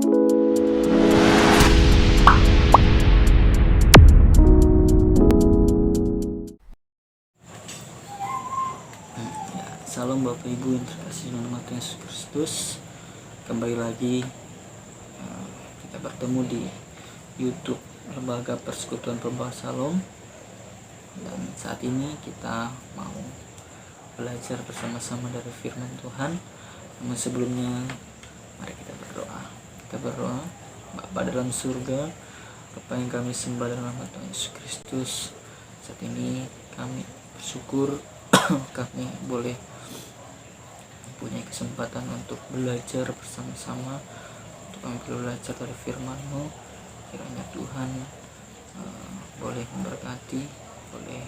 Salam Bapak Ibu yang terkasih dalam Tuhan Yesus Kristus. Kembali lagi kita bertemu di YouTube Lembaga Persekutuan Pembawa Shalom. Dan saat ini kita mau belajar bersama-sama dari firman Tuhan. Namun sebelumnya mari kita berdoa. Kita berdoa. Bapa dalam surga, Bapa yang kami sembah dalam nama Tuhan Yesus Kristus, saat ini kami bersyukur kami boleh punya kesempatan untuk belajar bersama-sama, untuk ambil belajar dari firman-Mu. Kiranya Tuhan boleh memberkati, boleh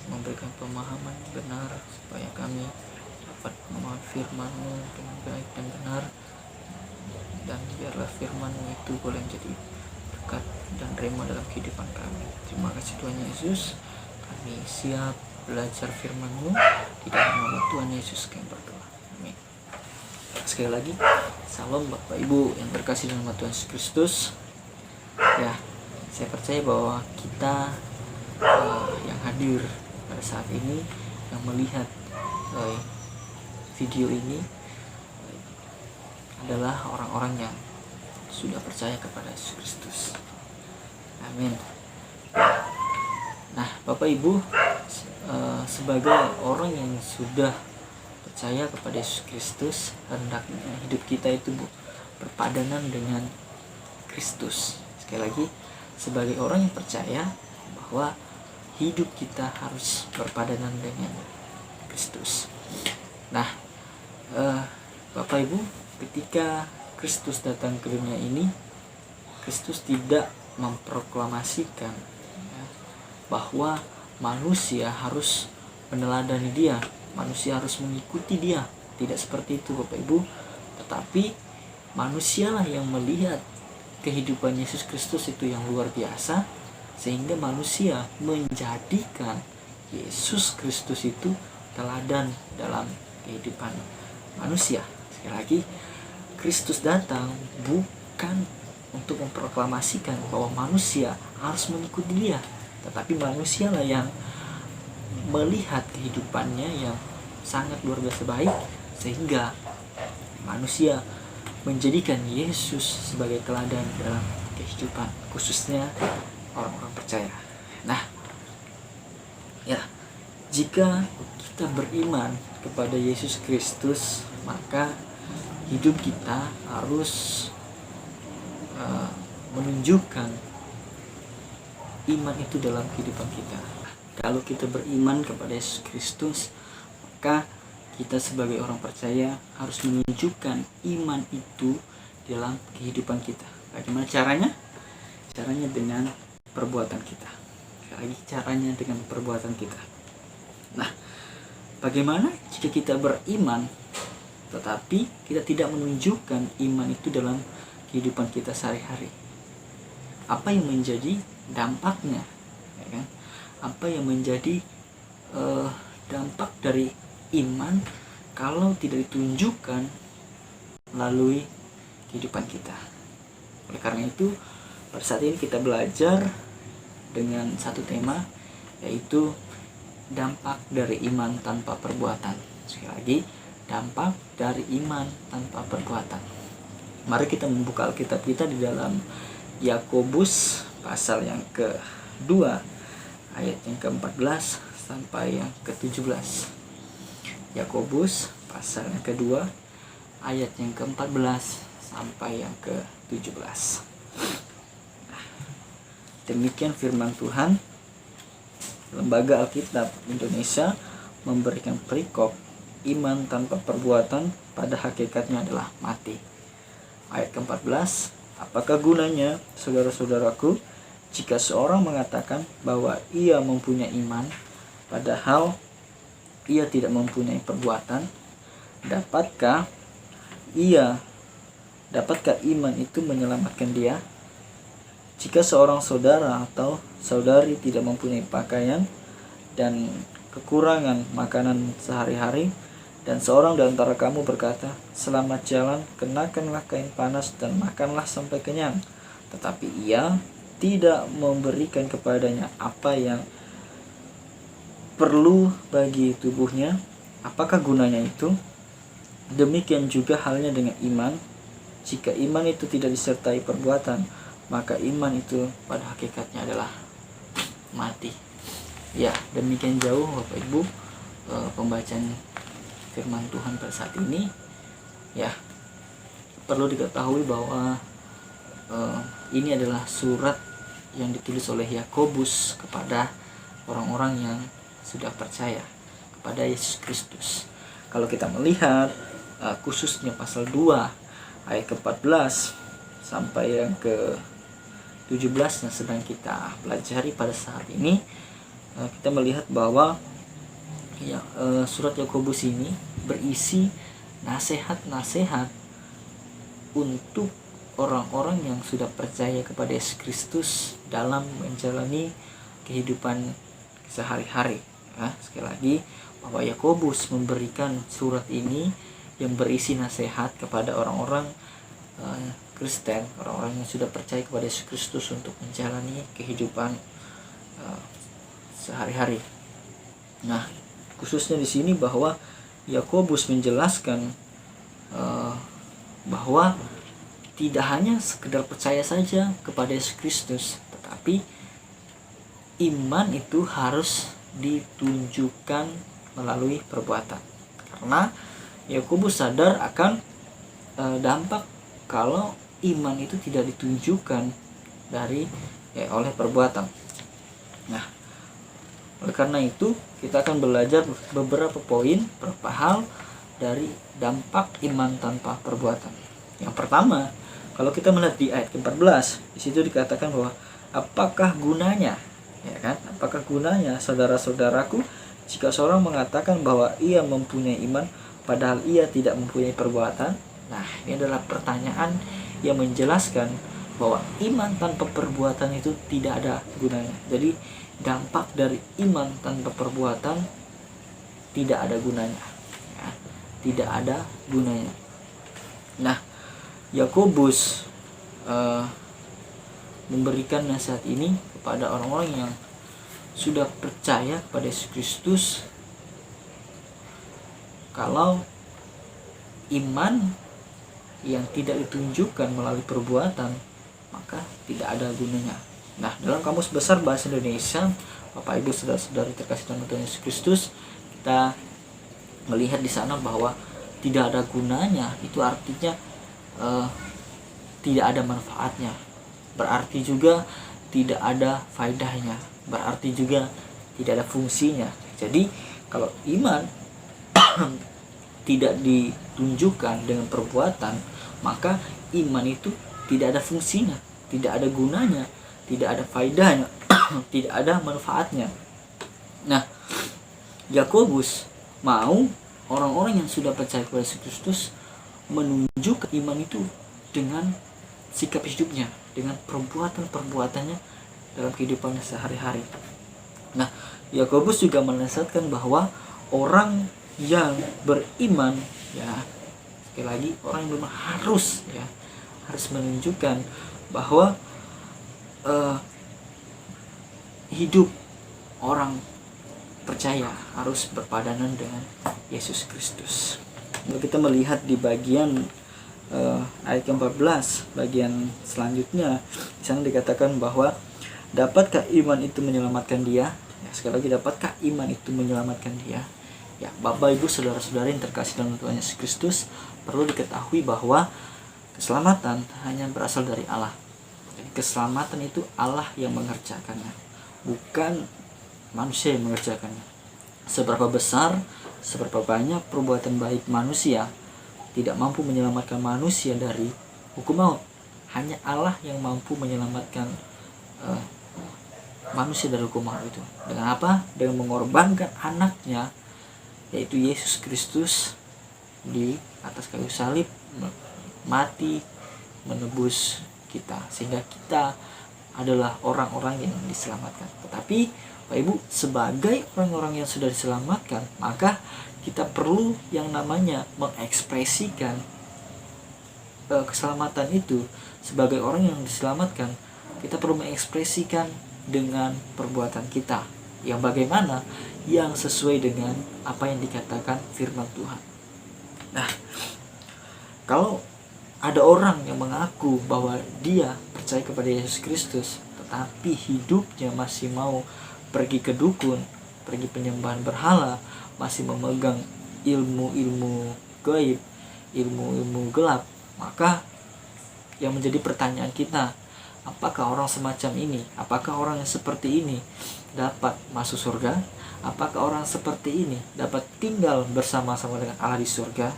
memberikan pemahaman yang benar, supaya kami dapat memahami firman-Mu dengan baik dan benar, dan biarlah firman-Mu itu boleh menjadi berkat dan rema dalam kehidupan kami. Terima kasih Tuhan Yesus, kami siap belajar firman-Mu. Di dalam nama Tuhan Yesus kami berdoa. Amin. Sekali lagi, salam Bapak Ibu yang terkasih dalam Tuhan Yesus Kristus. Ya, saya percaya bahwa kita yang hadir pada saat ini, yang melihat video ini adalah orang-orang yang sudah percaya kepada Yesus Kristus. Amin. Nah, Bapak Ibu, sebagai orang yang sudah percaya kepada Yesus Kristus, hendaknya hidup kita itu berpadanan dengan Kristus. Sekali lagi, sebagai orang yang percaya bahwa hidup kita harus berpadanan dengan Kristus. Nah, Bapak Ibu, ketika Kristus datang ke dunia ini, Kristus tidak memproklamasikan bahwa manusia harus meneladani dia, manusia harus mengikuti dia. Tidak seperti itu Bapak Ibu, tetapi manusialah yang melihat kehidupan Yesus Kristus itu yang luar biasa, sehingga manusia menjadikan Yesus Kristus itu teladan dalam kehidupan manusia. Sekali lagi, Kristus datang bukan untuk memproklamasikan bahwa manusia harus mengikuti dia, tetapi manusialah yang melihat kehidupannya yang sangat luar biasa baik, sehingga manusia menjadikan Yesus sebagai teladan dalam kehidupan, khususnya orang-orang percaya. Nah, ya, jika kita beriman kepada Yesus Kristus, maka hidup kita harus menunjukkan iman itu dalam kehidupan kita. Kalau kita beriman kepada Yesus Kristus, maka kita sebagai orang percaya harus menunjukkan iman itu dalam kehidupan kita. Bagaimana caranya? Caranya dengan perbuatan kita. Sekali lagi, caranya dengan perbuatan kita. Nah, bagaimana jika kita beriman tetapi kita tidak menunjukkan iman itu dalam kehidupan kita sehari-hari? Apa yang menjadi dampaknya, ya kan? Apa yang menjadi dampak dari iman kalau tidak ditunjukkan melalui kehidupan kita? Oleh karena itu, pada saat ini kita belajar dengan satu tema, yaitu dampak dari iman tanpa perbuatan. Sekali lagi, dampak dari iman tanpa perbuatan. Mari kita membuka Alkitab kita di dalam Yakobus pasal yang kedua, ayat yang ke-14 sampai yang ke-17. Yakobus pasal yang kedua, ayat yang ke-14 sampai yang ke-17. Demikian firman Tuhan. Lembaga Alkitab Indonesia memberikan perikop iman tanpa perbuatan pada hakikatnya adalah mati. Ayat ke-14, apakah gunanya, saudara-saudaraku, jika seorang mengatakan bahwa ia mempunyai iman, padahal ia tidak mempunyai perbuatan? Dapatkah iman itu menyelamatkan dia? Jika seorang saudara atau saudari tidak mempunyai pakaian dan kekurangan makanan sehari-hari, Dan seorang di antara kamu berkata, selamat jalan, kenakanlah kain panas dan makanlah sampai kenyang. Tetapi ia tidak memberikan kepadanya apa yang perlu bagi tubuhnya. Apakah gunanya itu? Demikian juga halnya dengan iman. Jika iman itu tidak disertai perbuatan, maka iman itu pada hakikatnya adalah mati. Ya, demikian jauh Bapak Ibu pembacaan firman Tuhan pada saat ini. Ya, perlu diketahui bahwa ini adalah surat yang ditulis oleh Yakobus kepada orang-orang yang sudah percaya kepada Yesus Kristus. Kalau kita melihat khususnya pasal 2 ayat ke-14 sampai yang ke-17 yang sedang kita pelajari pada saat ini, kita melihat bahwa surat Yakobus ini berisi nasihat-nasihat untuk orang-orang yang sudah percaya kepada Yesus Kristus dalam menjalani kehidupan sehari-hari. Sekali lagi, bahwa Yakobus memberikan surat ini yang berisi nasihat kepada orang-orang Kristen, orang-orang yang sudah percaya kepada Yesus Kristus untuk menjalani kehidupan sehari-hari. Nah, khususnya di sini bahwa Yakobus menjelaskan bahwa tidak hanya sekedar percaya saja kepada Yesus Kristus, tetapi iman itu harus ditunjukkan melalui perbuatan. Karena Yakobus sadar akan dampak kalau iman itu tidak ditunjukkan oleh perbuatan. Nah, oleh karena itu kita akan belajar beberapa poin, beberapa hal dari dampak iman tanpa perbuatan. Yang pertama, kalau kita melihat di ayat ke-14, di situ dikatakan bahwa apakah gunanya, ya kan? Apakah gunanya saudara-saudaraku jika seorang mengatakan bahwa ia mempunyai iman padahal ia tidak mempunyai perbuatan? Nah, ini adalah pertanyaan yang menjelaskan bahwa iman tanpa perbuatan itu tidak ada gunanya. Jadi dampak dari iman tanpa perbuatan tidak ada gunanya, ya, tidak ada gunanya. Nah, Yakobus memberikan nasihat ini kepada orang-orang yang sudah percaya kepada Yesus Kristus, kalau iman yang tidak ditunjukkan melalui perbuatan maka tidak ada gunanya. Nah, dalam Kamus Besar Bahasa Indonesia, Bapak Ibu saudara-saudari terkasih dalam Tuhan Yesus Kristus, kita melihat di sana bahwa tidak ada gunanya itu artinya tidak ada manfaatnya, berarti juga tidak ada faedahnya, berarti juga tidak ada fungsinya. Jadi kalau iman tidak ditunjukkan dengan perbuatan, maka iman itu tidak ada fungsinya, tidak ada gunanya, tidak ada faedahnya, tidak ada manfaatnya. Nah, Yakobus mau orang-orang yang sudah percaya kepada Yesus Kristus menunjukkan iman itu dengan sikap hidupnya, dengan perbuatan-perbuatannya dalam kehidupan sehari-hari. Nah, Yakobus juga menasihatkan bahwa orang yang beriman, ya, sekali lagi, orang yang beriman harus menunjukkan bahwa hidup orang percaya harus berpadanan dengan Yesus Kristus. Kalau kita melihat di bagian ayat ke-14, bagian selanjutnya, di sana dikatakan bahwa dapatkah iman itu menyelamatkan dia? Ya, sekali lagi, dapatkah iman itu menyelamatkan dia? Ya, Bapak Ibu saudara-saudari yang terkasih dalam Tuhan Yesus Kristus, perlu diketahui bahwa keselamatan hanya berasal dari Allah. Jadi keselamatan itu Allah yang mengerjakannya, bukan manusia yang mengerjakannya. Seberapa besar, seberapa banyak perbuatan baik manusia tidak mampu menyelamatkan manusia dari hukum maut. Hanya Allah yang mampu menyelamatkan manusia dari hukum maut itu. Dengan apa? Dengan mengorbankan anaknya, yaitu Yesus Kristus, di atas kayu salib, mati menebus kita, sehingga kita adalah orang-orang yang diselamatkan. Tetapi Bapak Ibu, sebagai orang-orang yang sudah diselamatkan, maka kita perlu yang namanya mengekspresikan keselamatan itu. Sebagai orang yang diselamatkan, kita perlu mengekspresikan dengan perbuatan kita yang bagaimana, yang sesuai dengan apa yang dikatakan firman Tuhan. Nah, kalau ada orang yang mengaku bahwa dia percaya kepada Yesus Kristus, tetapi hidupnya masih mau pergi ke dukun, pergi penyembahan berhala, masih memegang ilmu-ilmu gaib, ilmu-ilmu gelap, maka yang menjadi pertanyaan kita, apakah orang semacam ini, apakah orang yang seperti ini dapat masuk surga? Apakah orang seperti ini dapat tinggal bersama-sama dengan Allah di surga?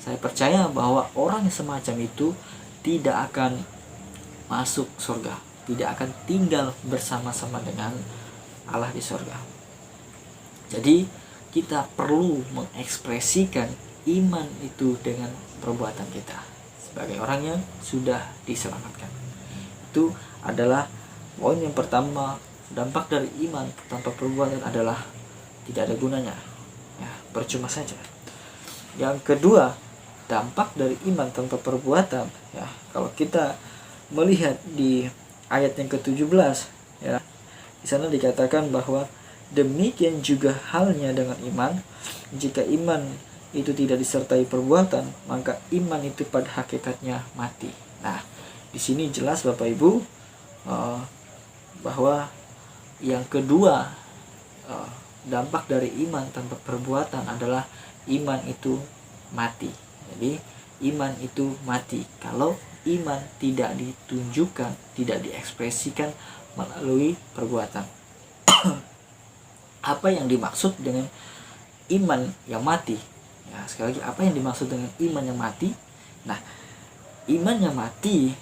Saya percaya bahwa orang yang semacam itu tidak akan masuk surga, tidak akan tinggal bersama-sama dengan Allah di surga. Jadi kita perlu mengekspresikan iman itu dengan perbuatan kita sebagai orang yang sudah diselamatkan. Itu adalah poin yang pertama. Dampak dari iman tanpa perbuatan adalah tidak ada gunanya, ya, percuma saja. Yang kedua, dampak dari iman tanpa perbuatan, ya, kalau kita melihat di ayat yang ke-17, ya, di sana dikatakan bahwa demikian juga halnya dengan iman. Jika iman itu tidak disertai perbuatan, maka iman itu pada hakikatnya mati. Nah, di sini jelas Bapak Ibu bahwa yang kedua, dampak dari iman tanpa perbuatan adalah iman itu mati. Jadi iman itu mati kalau iman tidak ditunjukkan, tidak diekspresikan melalui perbuatan. Apa yang dimaksud dengan iman yang mati? Ya, sekali lagi, apa yang dimaksud dengan iman yang mati? Nah, iman yang mati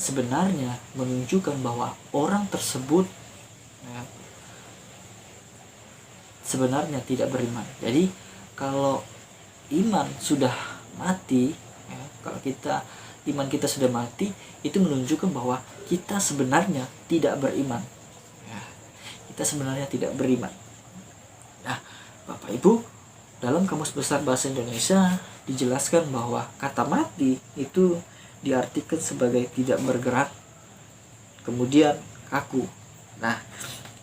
sebenarnya menunjukkan bahwa orang tersebut, ya, sebenarnya tidak beriman. Jadi kalau iman sudah mati, ya, kalau iman kita sudah mati, itu menunjukkan bahwa kita sebenarnya tidak beriman, ya, kita sebenarnya tidak beriman. Nah, Bapak Ibu, dalam Kamus Besar Bahasa Indonesia dijelaskan bahwa kata mati itu diartikan sebagai tidak bergerak, kemudian kaku. Nah,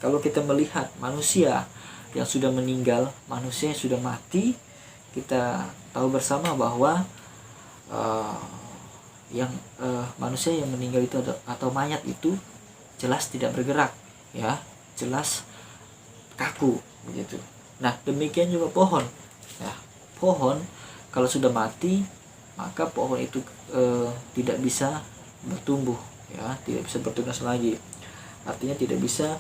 kalau kita melihat manusia yang sudah meninggal, manusia yang sudah mati, kita tahu bersama bahwa manusia yang meninggal itu atau mayat itu jelas tidak bergerak, ya, jelas kaku begitu. Nah, demikian juga pohon. Ya, pohon kalau sudah mati, maka pohon itu tidak bisa bertumbuh, ya, tidak bisa bertunas lagi. Artinya tidak bisa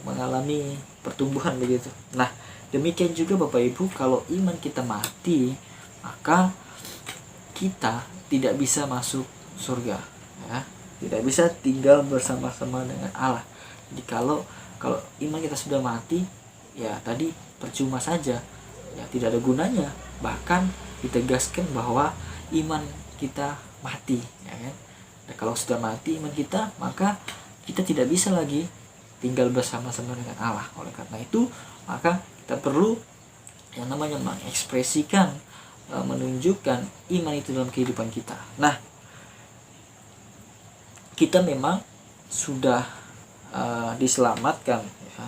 mengalami pertumbuhan begitu. Nah, demikian juga Bapak Ibu, kalau iman kita mati, maka kita tidak bisa masuk surga, ya, tidak bisa tinggal bersama-sama dengan Allah. Jadi kalau iman kita sudah mati, ya tadi percuma saja, ya, tidak ada gunanya. Bahkan ditegaskan bahwa iman kita mati, ya kan? Nah, kalau sudah mati iman kita, maka kita tidak bisa lagi tinggal bersama-sama dengan Allah. Oleh karena itu, maka kita perlu yang namanya mengekspresikan, menunjukkan iman itu dalam kehidupan kita. Nah, kita memang sudah diselamatkan, ya.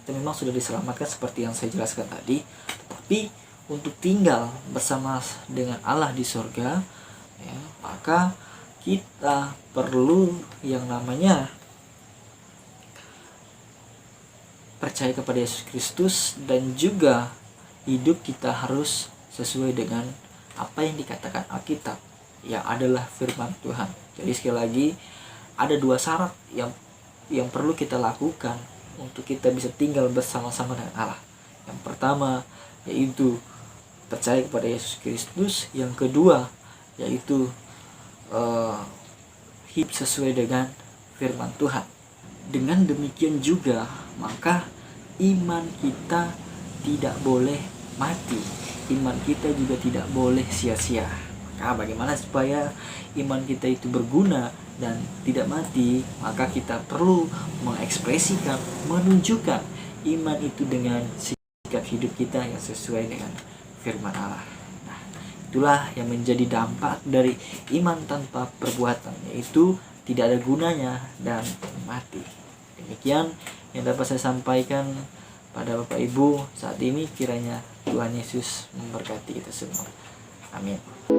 Kita memang sudah diselamatkan seperti yang saya jelaskan tadi. Tetapi untuk tinggal bersama dengan Allah di surga, ya, maka kita perlu yang namanya percaya kepada Yesus Kristus, dan juga hidup kita harus sesuai dengan apa yang dikatakan Alkitab, yang adalah firman Tuhan. Jadi sekali lagi, ada dua syarat yang perlu kita lakukan untuk kita bisa tinggal bersama-sama dengan Allah. Yang pertama yaitu percaya kepada Yesus Kristus. Yang kedua yaitu hidup sesuai dengan firman Tuhan. Dengan demikian juga, maka iman kita tidak boleh mati, iman kita juga tidak boleh sia-sia. Maka bagaimana supaya iman kita itu berguna dan tidak mati? Maka kita perlu mengekspresikan, menunjukkan iman itu dengan sikap hidup kita yang sesuai dengan firman Allah. Nah, itulah yang menjadi dampak dari iman tanpa perbuatan, yaitu tidak ada gunanya dan mati. Demikian yang dapat saya sampaikan pada Bapak Ibu saat ini. Kiranya Tuhan Yesus memberkati kita semua. Amin.